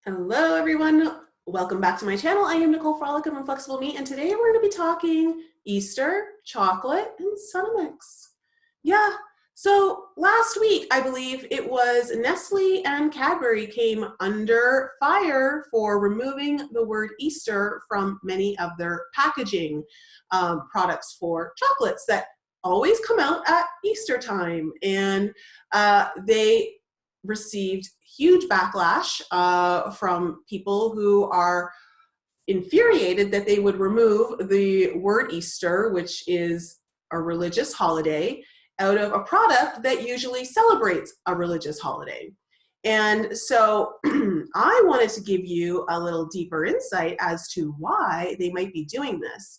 Hello everyone, welcome back to my channel. I am Nicole Frolic of Inflexible Meat, and today we're going to be talking Easter, chocolate, and Senomyx. Yeah, so last week I believe it was Nestle and Cadbury came under fire for removing the word Easter from many of their packaging products for chocolates that always come out at Easter time, and they received huge backlash from people who are infuriated that they would remove the word Easter, which is a religious holiday, out of a product that usually celebrates a religious holiday. And so I wanted to give you a little deeper insight as to why they might be doing this.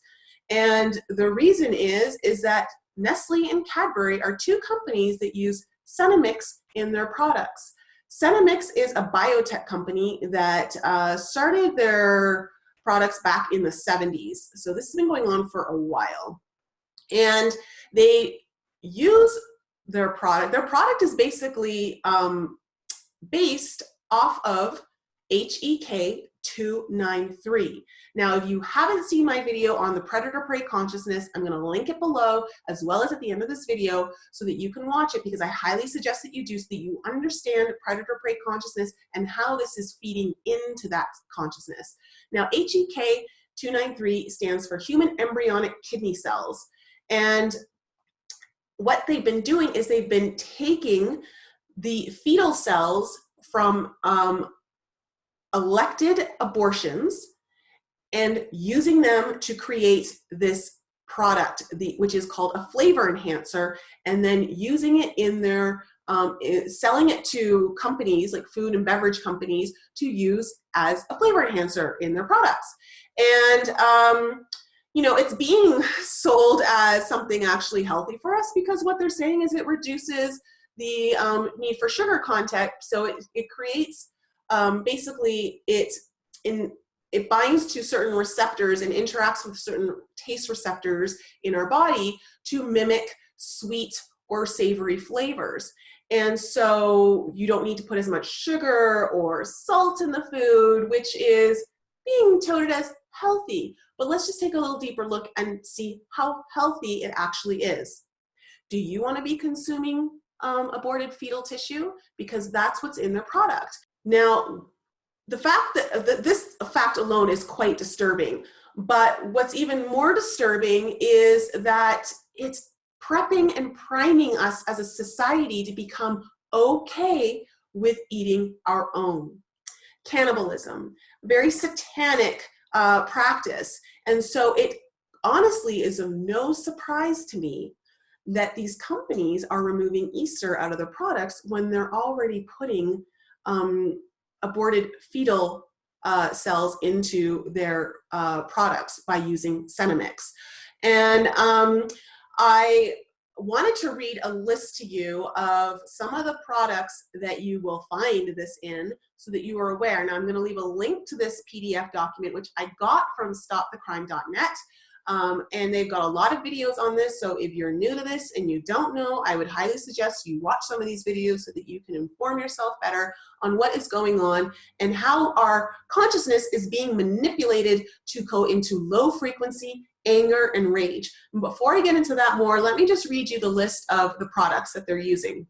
And the reason is that Nestle and Cadbury are two companies that use Senomyx in their products. Senomyx is a biotech company that started their products back in the 70s. So this has been going on for a while. And they use their product. Their product is basically based off of HEK 293. Now, if you haven't seen my video on the predator-prey consciousness, I'm going to link it below as well as at the end of this video so that you can watch it, because I highly suggest that you do, so that you understand predator-prey consciousness and how this is feeding into that consciousness. Now, HEK 293 stands for human embryonic kidney cells. And what they've been doing is they've been taking the fetal cells from elected abortions and using them to create this product, which is called a flavor enhancer, and then using it in their, selling it to companies like food and beverage companies to use as a flavor enhancer in their products. And you know, it's being sold as something actually healthy for us, because what they're saying is it reduces the need for sugar content. So it creates, basically it binds to certain receptors and interacts with certain taste receptors in our body to mimic sweet or savory flavors. And so you don't need to put as much sugar or salt in the food, which is being touted as healthy. But let's just take a little deeper look and see how healthy it actually is. Do you want to be consuming aborted fetal tissue? Because that's what's in their product. Now, the fact that this fact alone is quite disturbing, but what's even more disturbing is that it's prepping and priming us as a society to become okay with eating our own. Cannibalism, very satanic practice. And so it honestly is of no surprise to me that these companies are removing Easter out of their products when they're already putting aborted fetal cells into their products by using Senomyx. And I wanted to read a list to you of some of the products that you will find this in so that you are aware. Now, I'm going to leave a link to this PDF document, which I got from stopthecrime.net. And they've got a lot of videos on this, so if you're new to this and you don't know, I would highly suggest you watch some of these videos so that you can inform yourself better on what is going on and how our consciousness is being manipulated to go into low frequency anger and rage. And before I get into that more, let me just read you the list of the products that they're using.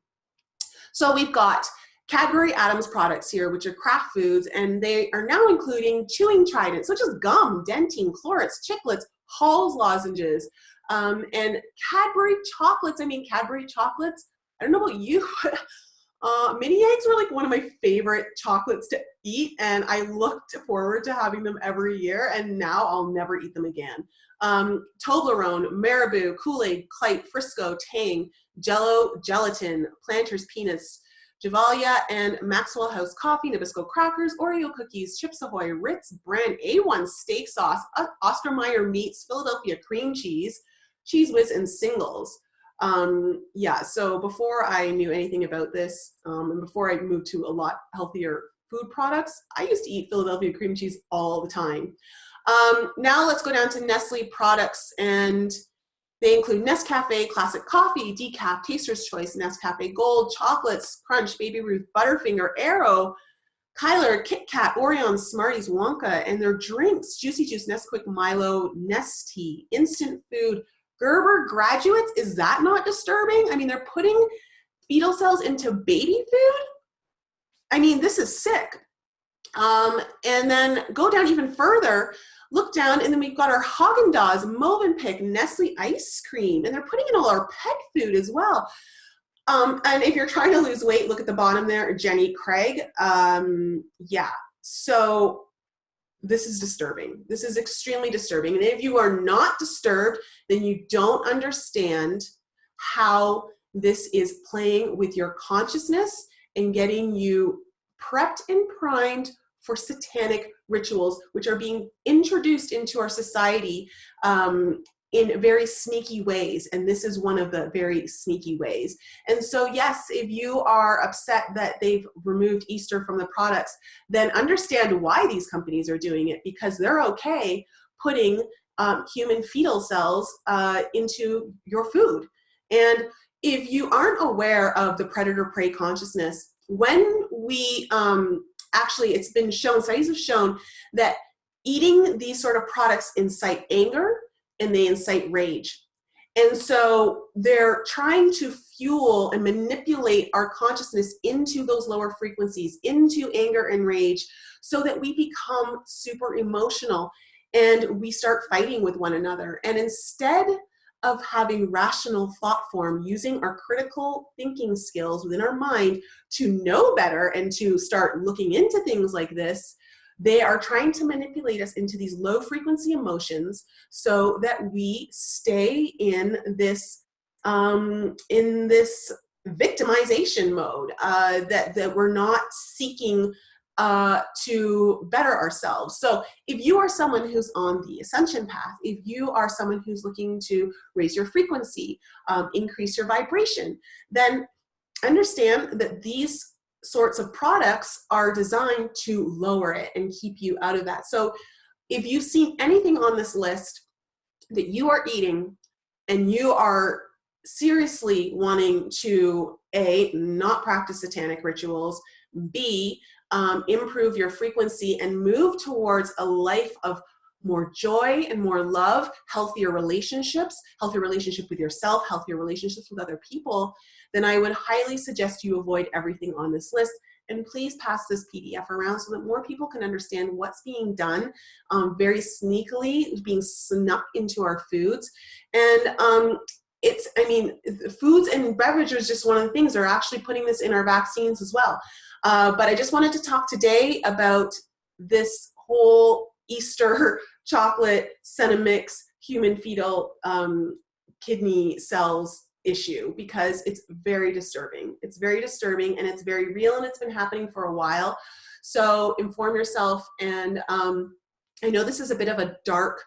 So we've got Cadbury Adams products here, which are craft foods, and they are now including chewing tridents, such as gum, dentine, Clorets, chiclets, Hall's lozenges, and Cadbury chocolates. I mean, Cadbury chocolates, I don't know about you, but mini eggs were like one of my favorite chocolates to eat, and I looked forward to having them every year, and now I'll never eat them again. Toblerone, Marabou, Kool-Aid, Clyde, Frisco, Tang, Jello, Gelatin, Planters Peanuts, Javalia and Maxwell House Coffee, Nabisco crackers, Oreo cookies, Chips Ahoy, Ritz brand A1 steak sauce, Oscar Mayer meats, Philadelphia cream cheese, Cheese Whiz, and Singles. Yeah, so before I knew anything about this, and before I moved to a lot healthier food products, I used to eat Philadelphia cream cheese all the time. Now let's go down to Nestle products, and they include Nescafe, Classic Coffee, Decaf, Taster's Choice, Nescafe Gold, Chocolates, Crunch, Baby Ruth, Butterfinger, Aero, Kyler, Kit Kat, Orion, Smarties, Wonka, and their drinks, Juicy Juice, Nesquik, Milo, Nestea, instant food, Gerber graduates. Is that not disturbing? I mean, they're putting fetal cells into baby food. I mean, this is sick. And then go down even further, look down, and then we've got our Haagen-Dazs, Movenpick, Nestle ice cream, and they're putting in all our pet food as well. And if you're trying to lose weight, look at the bottom there, Jenny Craig. Yeah, so this is disturbing. This is extremely disturbing. And if you are not disturbed, then you don't understand how this is playing with your consciousness and getting you prepped and primed for satanic rituals, which are being introduced into our society in very sneaky ways. And this is one of the very sneaky ways. And so, yes, if you are upset that they've removed Easter from the products, then understand why these companies are doing it, because they're okay putting human fetal cells into your food. And if you aren't aware of the predator-prey consciousness, when we actually, it's been shown, studies have shown that eating these sort of products incite anger and they incite rage. And so they're trying to fuel and manipulate our consciousness into those lower frequencies, into anger and rage, so that we become super emotional and we start fighting with one another. And instead of having rational thought form, using our critical thinking skills within our mind to know better and to start looking into things like this, they are trying to manipulate us into these low frequency emotions so that we stay in this victimization mode, that we're not seeking to better ourselves. So if you are someone who's on the ascension path, if you are someone who's looking to raise your frequency, increase your vibration, then understand that these sorts of products are designed to lower it and keep you out of that. So if you've seen anything on this list that you are eating and you are seriously wanting to A, not practice satanic rituals, B, improve your frequency and move towards a life of more joy and more love, healthier relationships, healthier relationship with yourself, healthier relationships with other people, then I would highly suggest you avoid everything on this list. And please pass this PDF around so that more people can understand what's being done very sneakily, being snuck into our foods. And foods and beverage is just one of the things. They're actually putting this in our vaccines as well. But I just wanted to talk today about this whole Easter chocolate, Senomyx, human fetal kidney cells issue, because it's very disturbing. It's very disturbing and it's very real and it's been happening for a while. So inform yourself. And I know this is a bit of a dark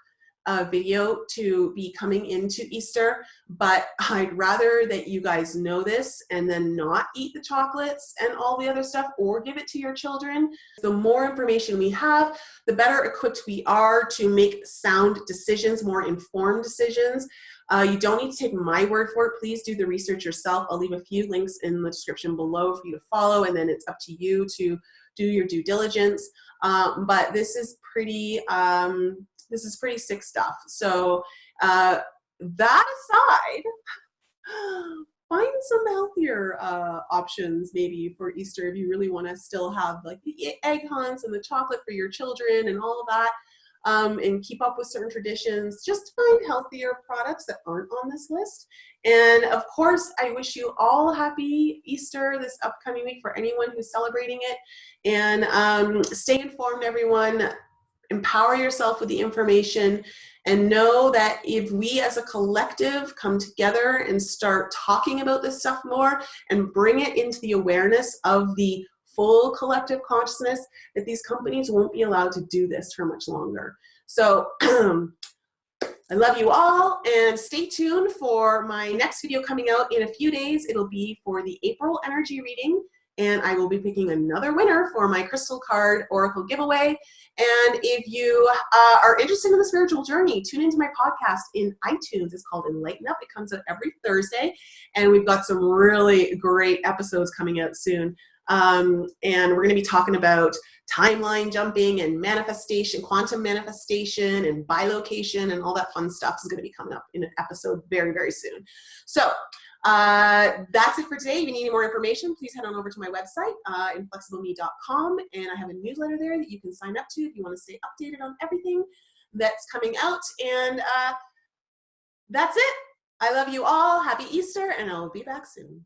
video to be coming into Easter, but I'd rather that you guys know this and then not eat the chocolates and all the other stuff or give it to your children. The more information we have, the better equipped we are to make sound decisions, more informed decisions. You don't need to take my word for it. Please do the research yourself. I'll leave a few links in the description below for you to follow, and then it's up to you to do your due diligence. But this is pretty sick stuff. So that aside, find some healthier options maybe for Easter if you really want to still have like the egg hunts and the chocolate for your children and all of that. And keep up with certain traditions. Just find healthier products that aren't on this list. And of course, I wish you all happy Easter this upcoming week for anyone who's celebrating it. And stay informed, everyone. Empower yourself with the information and know that if we as a collective come together and start talking about this stuff more and bring it into the awareness of the full collective consciousness, that these companies won't be allowed to do this for much longer. So I love you all, and stay tuned for my next video coming out in a few days. It'll be for the April energy reading, and I will be picking another winner for my crystal card oracle giveaway. And if you are interested in the spiritual journey, tune into my podcast in iTunes. It's called Enlighten Up. It comes out every Thursday, and we've got some really great episodes coming out soon. And we're going to be talking about timeline jumping and manifestation, quantum manifestation and bilocation and all that fun stuff is going to be coming up in an episode very, very soon. So that's it for today. If you need any more information, please head on over to my website, inflexibleme.com, and I have a newsletter there that you can sign up to if you want to stay updated on everything that's coming out. And that's it. I love you all. Happy Easter, and I'll be back soon.